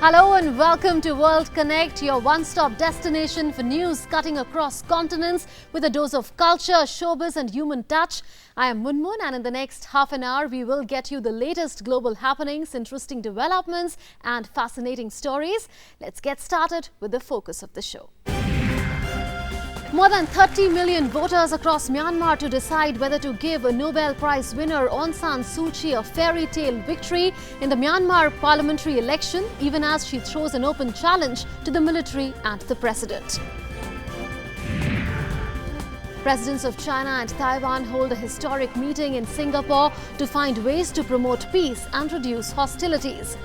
Hello and welcome to World Connect, your one-stop destination for news cutting across continents with a dose of culture, showbiz and human touch. I am Munmun, and in the next half an hour we will get you the latest global happenings, interesting developments and fascinating stories. Let's get started with the focus of the show. More than 30 million voters across Myanmar to decide whether to give a Nobel Prize winner Aung San Suu Kyi a fairy tale victory in the Myanmar parliamentary election, even as she throws an open challenge to the military and the president. Presidents of China and Taiwan hold a historic meeting in Singapore to find ways to promote peace and reduce hostilities.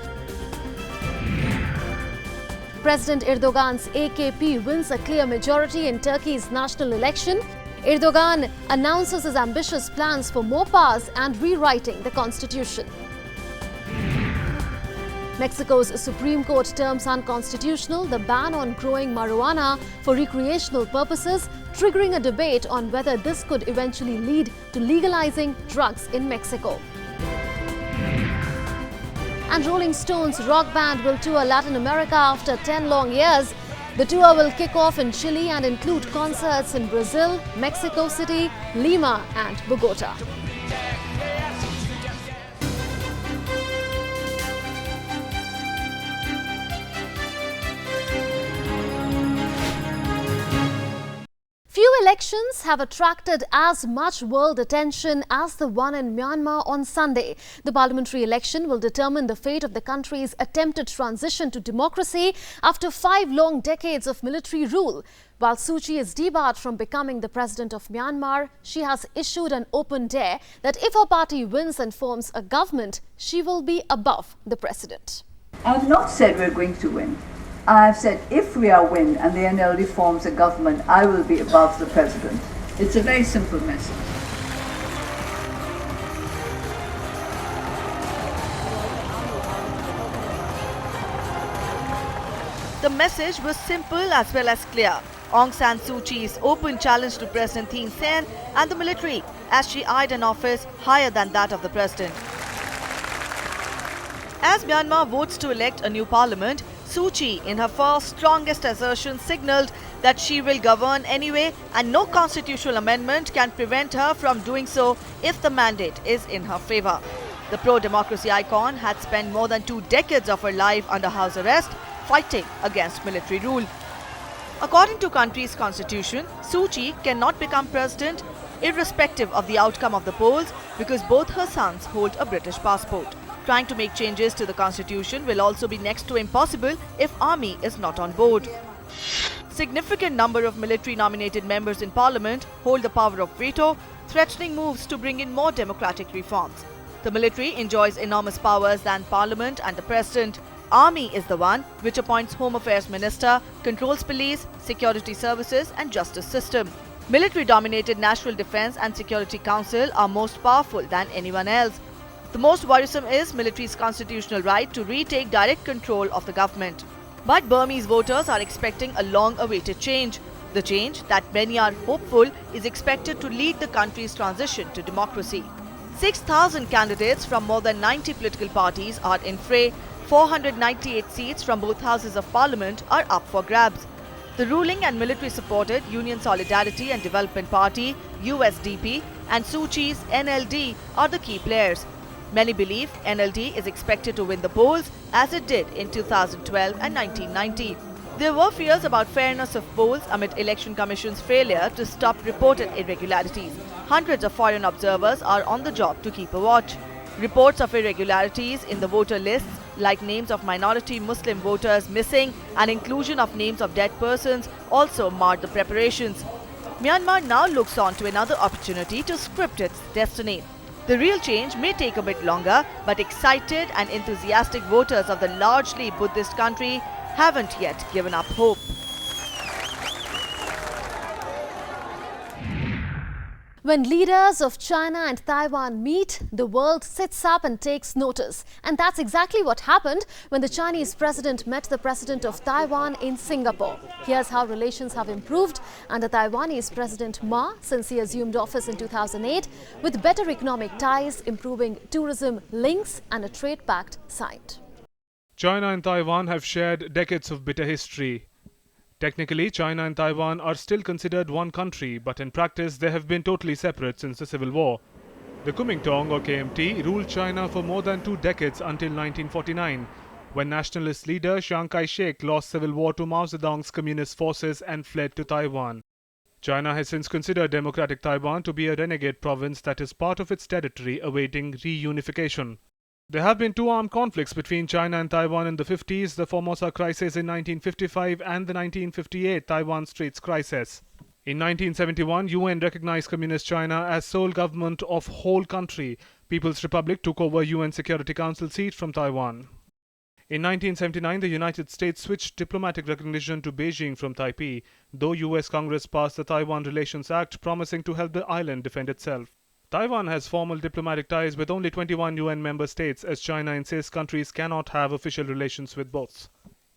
President Erdogan's AKP wins a clear majority in Turkey's national election. Erdogan announces his ambitious plans for more powers and rewriting the constitution. Mexico's Supreme Court terms unconstitutional the ban on growing marijuana for recreational purposes, triggering a debate on whether this could eventually lead to legalizing drugs in Mexico. And Rolling Stones rock band will tour Latin America after 10 long years. The tour will kick off in Chile and include concerts in Brazil, Mexico City, Lima and Bogota. Few elections have attracted as much world attention as the one in Myanmar on Sunday. The parliamentary election will determine the fate of the country's attempted transition to democracy after 5 long decades of military rule. While Suu Kyi is debarred from becoming the president of Myanmar, she has issued an open dare that if her party wins and forms a government, she will be above the president. I have not said we're going to win. I have said if we are win and the NLD forms a government, I will be above the president. It's a very simple message. The message was simple as well as clear. Aung San Suu Kyi's open challenge to President Thein Sein and the military as she eyed an office higher than that of the president. As Myanmar votes to elect a new parliament, Suu Kyi, in her first strongest assertion, signalled that she will govern anyway and no constitutional amendment can prevent her from doing so if the mandate is in her favour. The pro-democracy icon had spent more than 2 decades of her life under house arrest, fighting against military rule. According to country's constitution, Suu Kyi cannot become president irrespective of the outcome of the polls because both her sons hold a British passport. Trying to make changes to the constitution will also be next to impossible if army is not on board. Significant number of military-nominated members in parliament hold the power of veto, threatening moves to bring in more democratic reforms. The military enjoys enormous powers than parliament and the president. Army is the one which appoints Home Affairs Minister, controls police, security services and justice system. Military-dominated National Defence and Security Council are most powerful than anyone else. The most worrisome is military's constitutional right to retake direct control of the government. But Burmese voters are expecting a long-awaited change. The change that many are hopeful is expected to lead the country's transition to democracy. 6,000 candidates from more than 90 political parties are in fray. 498 seats from both houses of parliament are up for grabs. The ruling and military-supported Union Solidarity and Development Party, USDP, and Suu Kyi's NLD are the key players. Many believe NLD is expected to win the polls as it did in 2012 and 1990. There were fears about fairness of polls amid Election Commission's failure to stop reported irregularities. Hundreds of foreign observers are on the job to keep a watch. Reports of irregularities in the voter lists, like names of minority Muslim voters missing and inclusion of names of dead persons, also marred the preparations. Myanmar now looks on to another opportunity to script its destiny. The real change may take a bit longer, but excited and enthusiastic voters of the largely Buddhist country haven't yet given up hope. When leaders of China and Taiwan meet, the world sits up and takes notice. And that's exactly what happened when the Chinese president met the president of Taiwan in Singapore. Here's how relations have improved under Taiwanese President Ma since he assumed office in 2008, with better economic ties, improving tourism links and a trade pact signed. China and Taiwan have shared decades of bitter history. Technically, China and Taiwan are still considered one country, but in practice they have been totally separate since the Civil War. The Kuomintang or KMT ruled China for more than 2 decades until 1949, when nationalist leader Chiang Kai-shek lost civil war to Mao Zedong's communist forces and fled to Taiwan. China has since considered Democratic Taiwan to be a renegade province that is part of its territory awaiting reunification. There have been 2 armed conflicts between China and Taiwan in the 50s, the Formosa Crisis in 1955 and the 1958 Taiwan Straits Crisis. In 1971, UN recognized Communist China as sole government of whole country. People's Republic took over UN Security Council seat from Taiwan. In 1979, the United States switched diplomatic recognition to Beijing from Taipei, though US Congress passed the Taiwan Relations Act promising to help the island defend itself. Taiwan has formal diplomatic ties with only 21 UN member states, as China insists countries cannot have official relations with both.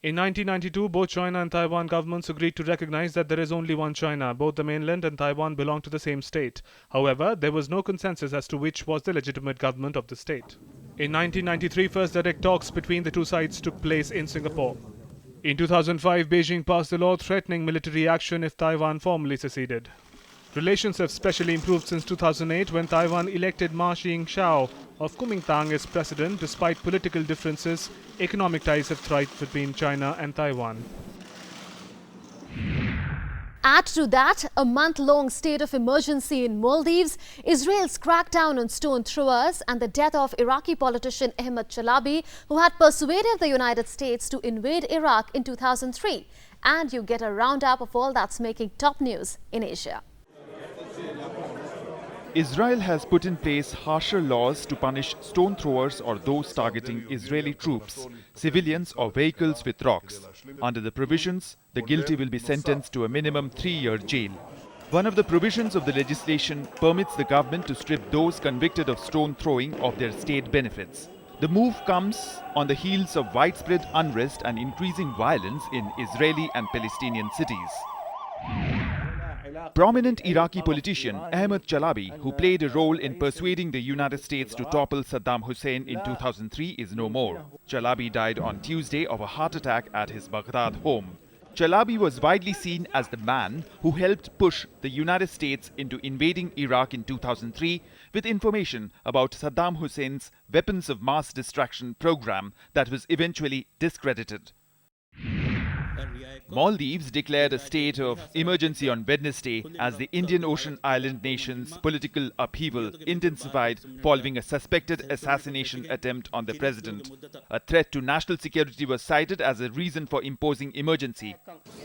In 1992, both China and Taiwan governments agreed to recognize that there is only one China. Both the mainland and Taiwan belong to the same state. However, there was no consensus as to which was the legitimate government of the state. In 1993, first direct talks between the two sides took place in Singapore. In 2005, Beijing passed a law threatening military action if Taiwan formally seceded. Relations have specially improved since 2008, when Taiwan elected Ma Ying-shao of Kuomintang as president. Despite political differences, economic ties have thrived between China and Taiwan. Add to that a month-long state of emergency in Maldives, Israel's crackdown on stone throwers, and the death of Iraqi politician Ahmed Chalabi, who had persuaded the United States to invade Iraq in 2003. And you get a roundup of all that's making top news in Asia. Israel has put in place harsher laws to punish stone throwers or those targeting Israeli troops, civilians or vehicles with rocks. Under the provisions, the guilty will be sentenced to a minimum 3-year jail. One of the provisions of the legislation permits the government to strip those convicted of stone throwing of their state benefits. The move comes on the heels of widespread unrest and increasing violence in Israeli and Palestinian cities. Prominent Iraqi politician Ahmed Chalabi, who played a role in persuading the United States to topple Saddam Hussein in 2003, is no more. Chalabi died on Tuesday of a heart attack at his Baghdad home. Chalabi was widely seen as the man who helped push the United States into invading Iraq in 2003 with information about Saddam Hussein's weapons of mass destruction program that was eventually discredited. Maldives declared a state of emergency on Wednesday as the Indian Ocean island nation's political upheaval intensified following a suspected assassination attempt on the president. A threat to national security was cited as a reason for imposing emergency.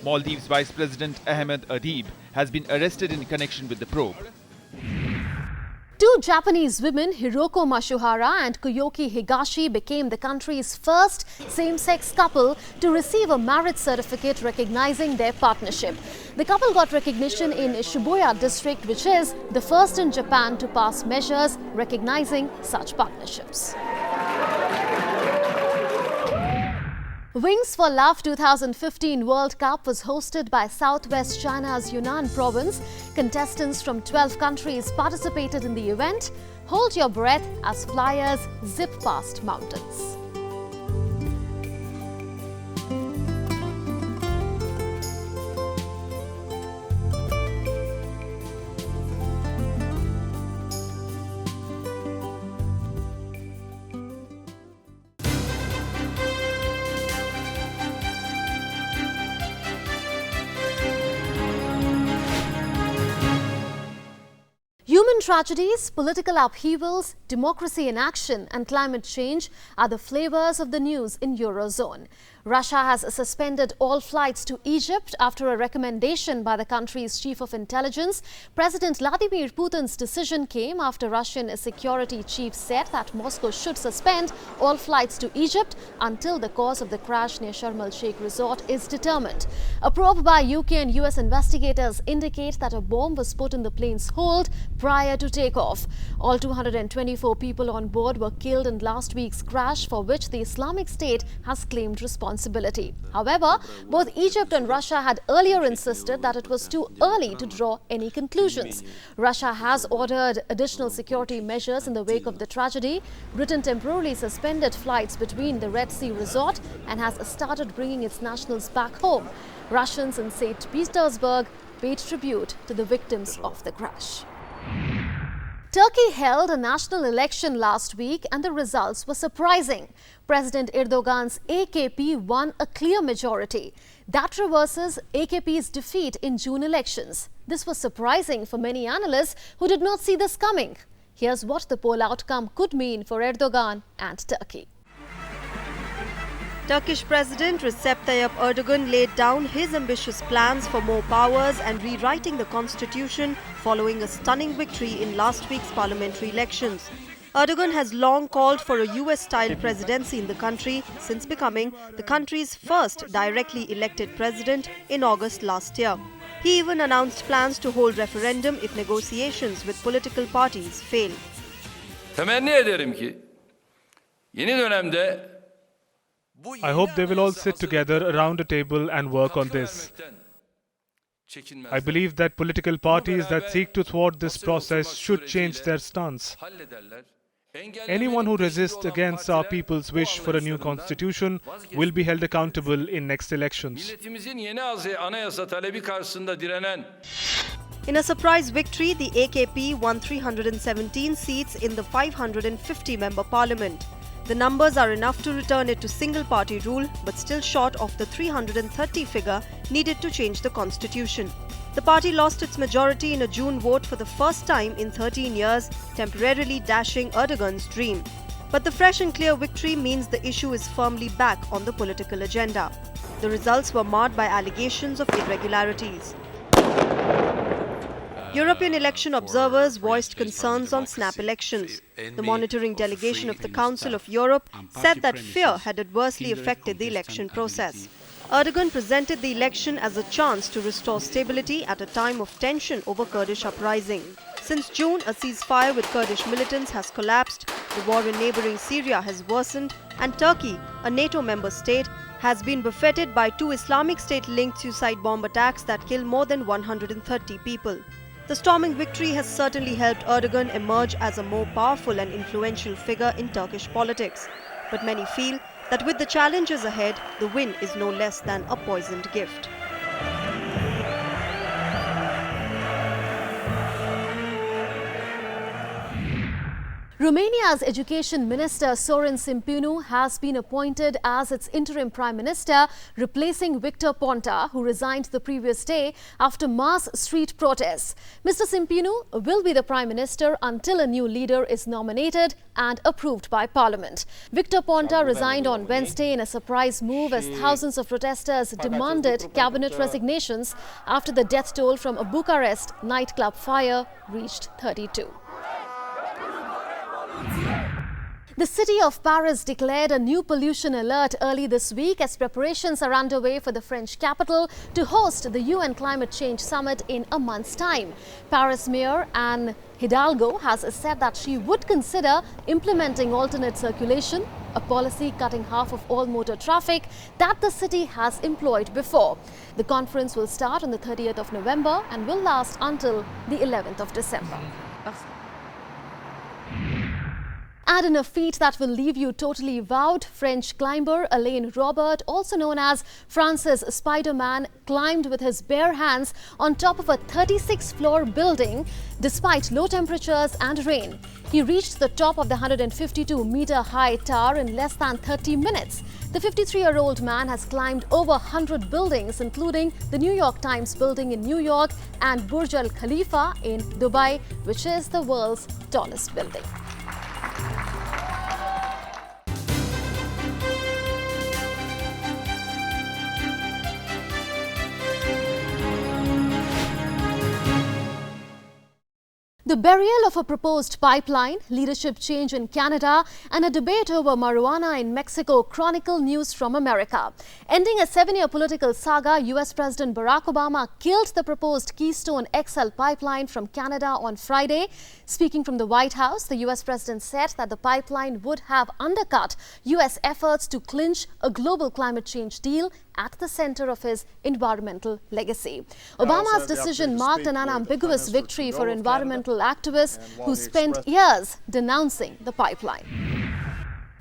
Maldives Vice President Ahmed Adib has been arrested in connection with the probe. 2 Japanese women, Hiroko Mashuhara and Koyoki Higashi, became the country's first same-sex couple to receive a marriage certificate recognizing their partnership. The couple got recognition in Shibuya district, which is the first in Japan to pass measures recognizing such partnerships. Wings for Love 2015 World Cup was hosted by southwest China's Yunnan province. Contestants from 12 countries participated in the event. Hold your breath as flyers zip past mountains. Human tragedies, political upheavals, democracy in action and climate change are the flavors of the news in Eurozone. Russia has suspended all flights to Egypt after a recommendation by the country's chief of intelligence. President Vladimir Putin's decision came after Russian security chief said that Moscow should suspend all flights to Egypt until the cause of the crash near Sharm el-Sheikh resort is determined. A probe by UK and US investigators indicate that a bomb was put in the plane's hold prior to takeoff. All 224 people on board were killed in last week's crash, for which the Islamic State has claimed responsibility. responsibility. However, both Egypt and Russia had earlier insisted that it was too early to draw any conclusions. Russia has ordered additional security measures in the wake of the tragedy. Britain temporarily suspended flights between the Red Sea resort and has started bringing its nationals back home. Russians in St. Petersburg paid tribute to the victims of the crash. Turkey held a national election last week and the results were surprising. President Erdogan's AKP won a clear majority. That reverses AKP's defeat in June elections. This was surprising for many analysts who did not see this coming. Here's what the poll outcome could mean for Erdogan and Turkey. Turkish President Recep Tayyip Erdogan laid down his ambitious plans for more powers and rewriting the constitution following a stunning victory in last week's parliamentary elections. Erdogan has long called for a US-style presidency in the country since becoming the country's first directly elected president in August last year. He even announced plans to hold referendum if negotiations with political parties fail. Temenni ederim ki yeni dönemde I hope they will all sit together around a table and work on this. I believe that political parties that seek to thwart this process should change their stance. Anyone who resists against our people's wish for a new constitution will be held accountable in next elections. In a surprise victory, the AKP won 317 seats in the 550-member parliament. The numbers are enough to return it to single-party rule, but still short of the 330 figure needed to change the constitution. The party lost its majority in a June vote for the first time in 13 years, temporarily dashing Erdogan's dream. But the fresh and clear victory means the issue is firmly back on the political agenda. The results were marred by allegations of irregularities. European election observers voiced concerns on snap elections. The monitoring delegation of the Council of Europe said that fear had adversely affected the election process. Erdogan presented the election as a chance to restore stability at a time of tension over Kurdish uprising. Since June, a ceasefire with Kurdish militants has collapsed, the war in neighbouring Syria has worsened, and Turkey, a NATO member state, has been buffeted by 2 Islamic State-linked suicide bomb attacks that killed more than 130 people. The storming victory has certainly helped Erdogan emerge as a more powerful and influential figure in Turkish politics. But many feel that with the challenges ahead, the win is no less than a poisoned gift. Romania's Education Minister Sorin Simpionu has been appointed as its interim Prime Minister, replacing Victor Ponta, who resigned the previous day after mass street protests. Mr. Simpionu will be the Prime Minister until a new leader is nominated and approved by Parliament. Victor Ponta resigned on Wednesday in a surprise move as thousands of protesters demanded cabinet resignations after the death toll from a Bucharest nightclub fire reached 32. The city of Paris declared a new pollution alert early this week as preparations are underway for the French capital to host the UN Climate Change Summit in a month's time. Paris Mayor Anne Hidalgo has said that she would consider implementing alternate circulation, a policy cutting half of all motor traffic that the city has employed before. The conference will start on the 30th of November and will last until the 11th of December. And in a feat that will leave you totally wowed, French climber Alain Robert, also known as France's Spider-Man, climbed with his bare hands on top of a 36-floor building despite low temperatures and rain. He reached the top of the 152-meter-high tower in less than 30 minutes. The 53-year-old man has climbed over 100 buildings, including the New York Times building in New York and Burj Al Khalifa in Dubai, which is the world's tallest building. The burial of a proposed pipeline, leadership change in Canada, and a debate over marijuana in Mexico chronicle news from America. Ending a 7-year political saga, US President Barack Obama killed the proposed Keystone XL pipeline from Canada on Friday. Speaking from the White House, the US President said that the pipeline would have undercut US efforts to clinch a global climate change deal at the center of his environmental legacy. Obama's decision marked an unambiguous victory for environmental activists who spent years denouncing the pipeline.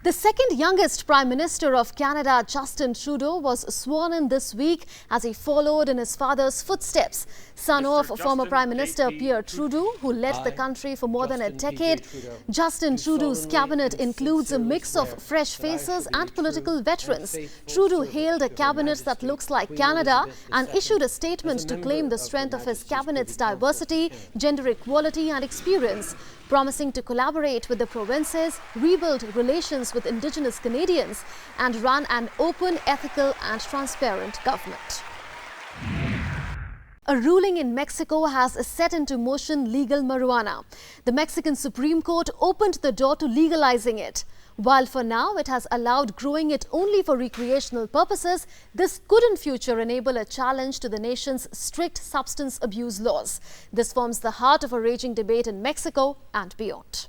The second youngest Prime Minister of Canada, Justin Trudeau, was sworn in this week as he followed in his father's footsteps. Son of former Prime Minister Pierre Trudeau, who led the country for more than a decade, Justin Trudeau's cabinet includes a mix of fresh faces and political veterans. Trudeau hailed a cabinet that looks like Canada and issued a statement to claim the strength of his cabinet's diversity, gender equality and experience, promising to collaborate with the provinces, rebuild relations with Indigenous Canadians and run an open, ethical and transparent government. A ruling in Mexico has set into motion legal marijuana. The Mexican Supreme Court opened the door to legalizing it. While for now it has allowed growing it only for recreational purposes, this could in future enable a challenge to the nation's strict substance abuse laws. This forms the heart of a raging debate in Mexico and beyond.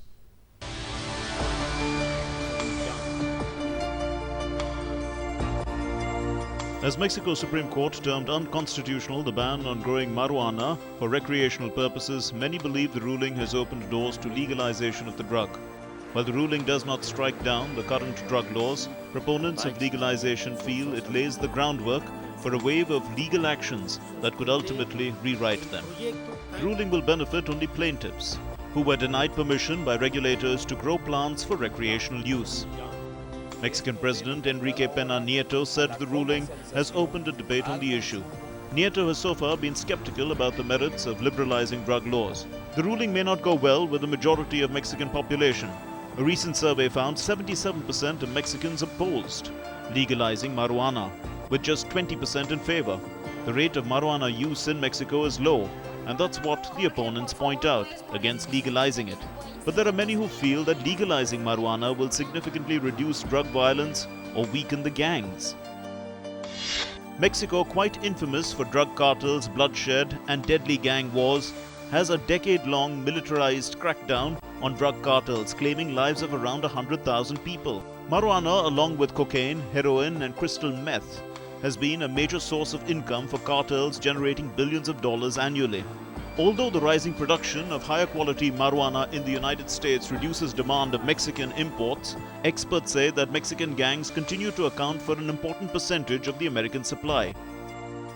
As Mexico's Supreme Court termed unconstitutional the ban on growing marijuana for recreational purposes, many believe the ruling has opened doors to legalization of the drug. While the ruling does not strike down the current drug laws, proponents of legalization feel it lays the groundwork for a wave of legal actions that could ultimately rewrite them. The ruling will benefit only plaintiffs, who were denied permission by regulators to grow plants for recreational use. Mexican President Enrique Pena Nieto said the ruling has opened a debate on the issue. Nieto has so far been skeptical about the merits of liberalizing drug laws. The ruling may not go well with the majority of Mexican population. A recent survey found 77% of Mexicans opposed legalizing marijuana, with just 20% in favor. The rate of marijuana use in Mexico is low, and that's what the opponents point out against legalizing it. But there are many who feel that legalizing marijuana will significantly reduce drug violence or weaken the gangs. Mexico, quite infamous for drug cartels, bloodshed, and deadly gang wars, has a decade-long militarized crackdown on drug cartels, claiming lives of around 100,000 people. Marijuana, along with cocaine, heroin, and crystal meth, has been a major source of income for cartels, generating billions of dollars annually. Although the rising production of higher quality marijuana in the United States reduces demand of Mexican imports, experts say that Mexican gangs continue to account for an important percentage of the American supply.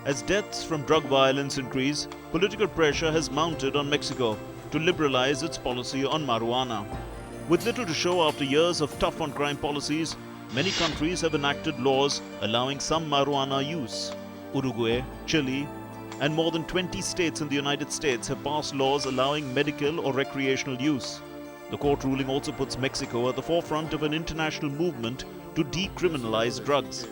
As deaths from drug violence increase, political pressure has mounted on Mexico to liberalize its policy on marijuana. With little to show after years of tough-on-crime policies, many countries have enacted laws allowing some marijuana use. Uruguay, Chile, and more than 20 states in the United States have passed laws allowing medical or recreational use. The court ruling also puts Mexico at the forefront of an international movement to decriminalize drugs.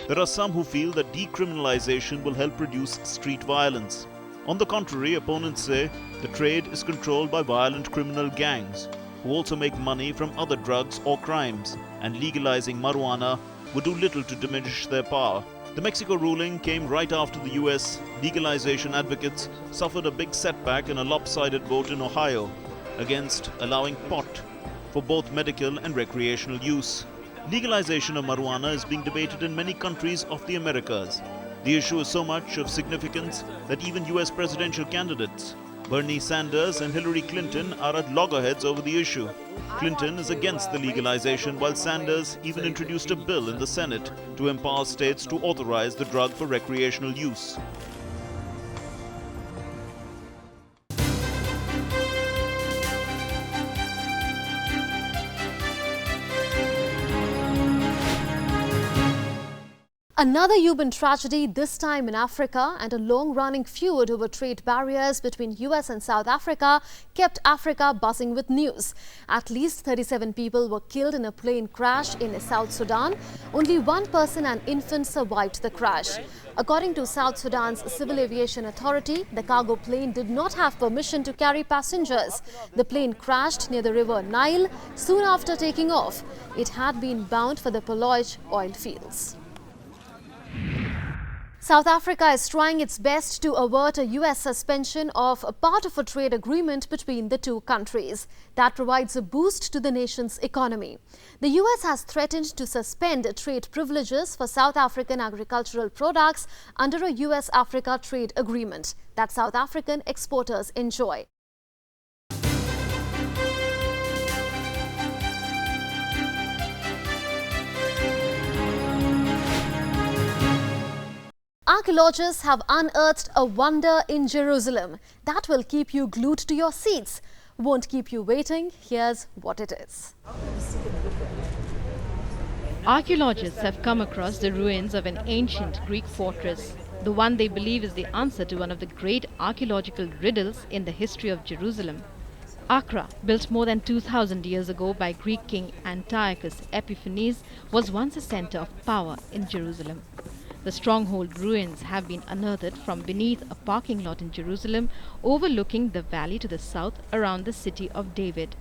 There are some who feel that decriminalization will help reduce street violence. On the contrary, opponents say the trade is controlled by violent criminal gangs, who also make money from other drugs or crimes, and legalizing marijuana would do little to diminish their power. The Mexico ruling came right after the US legalization advocates suffered a big setback in a lopsided vote in Ohio against allowing pot for both medical and recreational use. Legalization of marijuana is being debated in many countries of the Americas. The issue is so much of significance that even US presidential candidates Bernie Sanders and Hillary Clinton are at loggerheads over the issue. Clinton is against the legalization, while Sanders even introduced a bill in the Senate to empower states to authorize the drug for recreational use. Another human tragedy, this time in Africa, and a long-running feud over trade barriers between US and South Africa kept Africa buzzing with news. At least 37 people were killed in a plane crash in South Sudan. Only one person, an infant, survived the crash. According to South Sudan's Civil Aviation Authority, the cargo plane did not have permission to carry passengers. The plane crashed near the river Nile soon after taking off. It had been bound for the Paloige oil fields. South Africa is trying its best to avert a US suspension of a part of a trade agreement between the two countries. That provides a boost to the nation's economy. The US has threatened to suspend trade privileges for South African agricultural products under a US-Africa trade agreement that South African exporters enjoy. Archaeologists have unearthed a wonder in Jerusalem that will keep you glued to your seats. Won't keep you waiting. Here's what it is. Archaeologists have come across the ruins of an ancient Greek fortress, the one they believe is the answer to one of the great archaeological riddles in the history of Jerusalem. Accra, built more than 2,000 years ago by Greek king Antiochus Epiphanes, was once a center of power in Jerusalem. The stronghold ruins have been unearthed from beneath a parking lot in Jerusalem, overlooking the valley to the south around the city of David.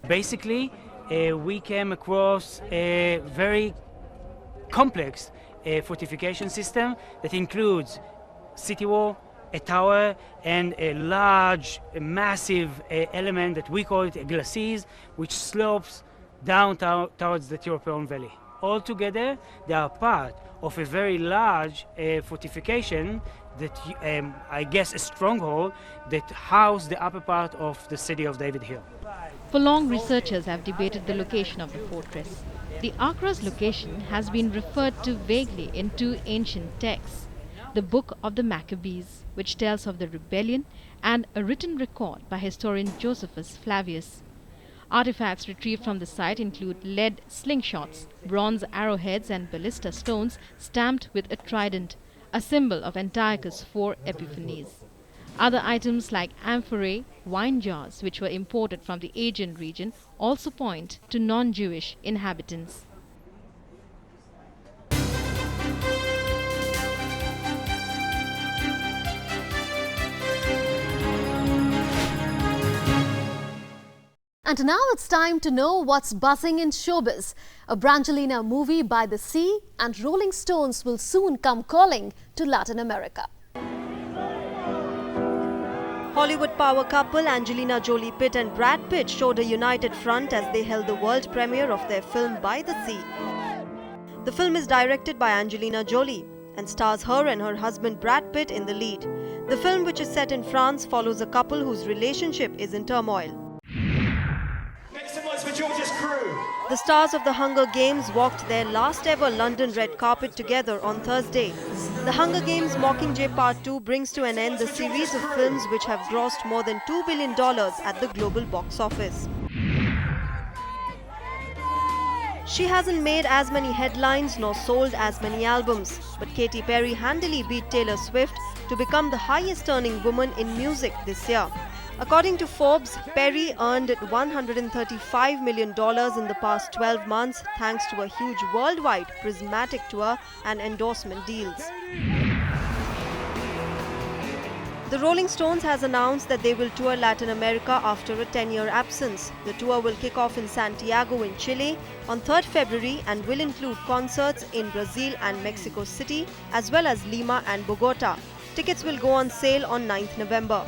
Basically, we came across a very complex fortification system that includes city wall, a tower, and a large, massive element that we call it a glacis, which slopes down towards the European Valley. Altogether, they are part of a very large fortification that, I guess, a stronghold that housed the upper part of the city of David Hill. For long, researchers have debated the location of the fortress. The Accra's location has been referred to vaguely in two ancient texts, the Book of the Maccabees, which tells of the rebellion, and a written record by historian Josephus Flavius. Artifacts retrieved from the site include lead slingshots, bronze arrowheads and ballista stones stamped with a trident, a symbol of Antiochus IV Epiphanes. Other items like amphorae, wine jars, which were imported from the Aegean region, also point to non-Jewish inhabitants. And now it's time to know what's buzzing in showbiz. A Brangelina movie by the sea and Rolling Stones will soon come calling to Latin America. Hollywood power couple Angelina Jolie Pitt and Brad Pitt showed a united front as they held the world premiere of their film By the Sea. The film is directed by Angelina Jolie and stars her and her husband Brad Pitt in the lead. The film, which is set in France, follows a couple whose relationship is in turmoil. The stars of the Hunger Games walked their last ever London red carpet together on Thursday. The Hunger Games Mockingjay Part 2 brings to an end the series of films which have grossed more than $2 billion at the global box office. She hasn't made as many headlines nor sold as many albums, but Katy Perry handily beat Taylor Swift to become the highest earning woman in music this year. According to Forbes, Perry earned $135 million in the past 12 months thanks to a huge worldwide prismatic tour and endorsement deals. The Rolling Stones has announced that they will tour Latin America after a 10-year absence. The tour will kick off in Santiago in Chile on 3rd February and will include concerts in Brazil and Mexico City, as well as Lima and Bogota. Tickets will go on sale on 9th November.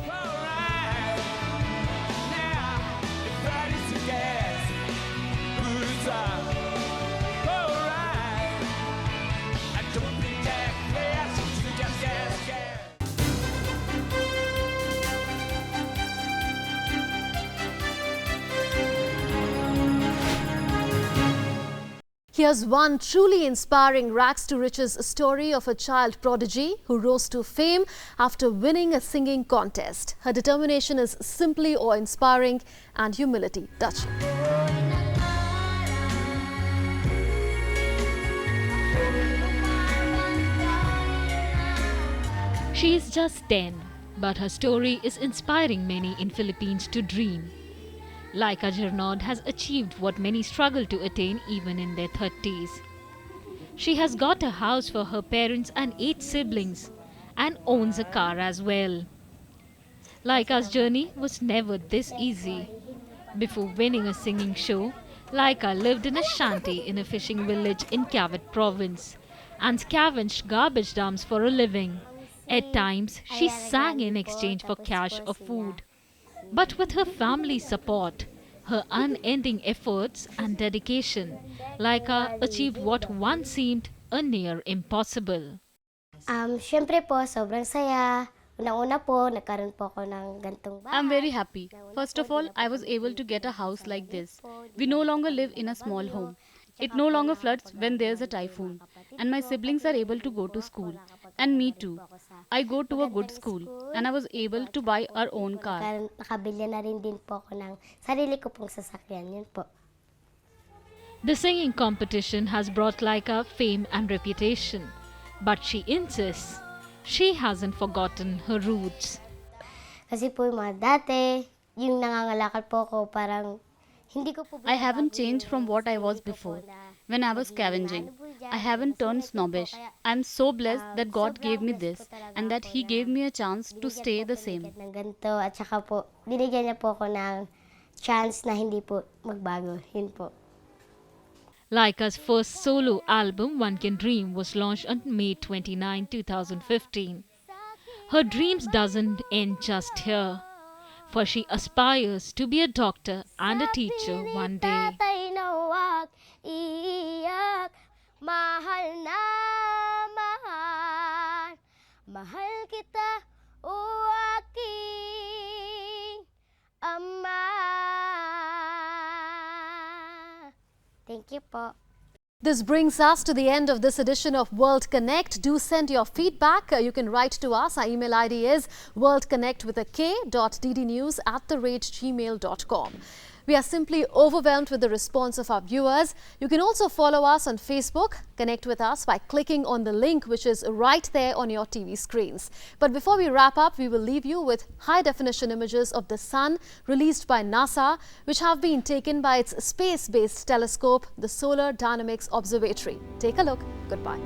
Here's one truly inspiring rags to riches story of a child prodigy who rose to fame after winning a singing contest. Her determination is simply awe-inspiring and humility-touching. She is just 10, but her story is inspiring many in Philippines to dream. Laika Jarnod has achieved what many struggle to attain even in their 30s. She has got a house for her parents and 8 siblings and owns a car as well. Laika's journey was never this easy. Before winning a singing show, Laika lived in a shanty in a fishing village in Cavite province and scavenged garbage dumps for a living. At times, she sang in exchange for cash or food. But with her family's support, her unending efforts and dedication, Laika achieved what once seemed a near impossible. Syempre po, sobrang saya. Unang-una po, nagkaroon po ako ng gantong bahay. I'm very happy. First of all, I was able to get a house like this. We no longer live in a small home. It no longer floods when there's a typhoon. And my siblings are able to go to school. And me too. I go to a good school. And I was able to buy our own car. Nakabili na rin din po ako ng sarili ko pong sasakyan. Yun po. The singing competition has brought Laika fame and reputation. But she insists she hasn't forgotten her roots. Kasi po yung mga dati, yung nangangalakal po ko, parang hindi ko po... I haven't changed from what I was before, when I was scavenging. I haven't turned snobbish. I'm so blessed that God gave me this and that He gave me a chance to stay the same. At saka po, binigyan niya po ako ng chance na hindi po magbago. Yun po. Laika's first solo album, One Can Dream, was launched on May 29, 2015. Her dreams doesn't end just here, for she aspires to be a doctor and a teacher one day. Mahal na mahal, mahal kita, o aking ama. Thank you po. This brings us to the end of this edition of World Connect. Do send your feedback. You can write to us. Our email ID is worldconnect@gmail.com. We are simply overwhelmed with the response of our viewers. You can also follow us on Facebook. Connect with us by clicking on the link which is right there on your TV screens. But before we wrap up, we will leave you with high-definition images of the sun released by NASA, which have been taken by its space-based telescope, the Solar Dynamics Observatory. Take a look. Goodbye.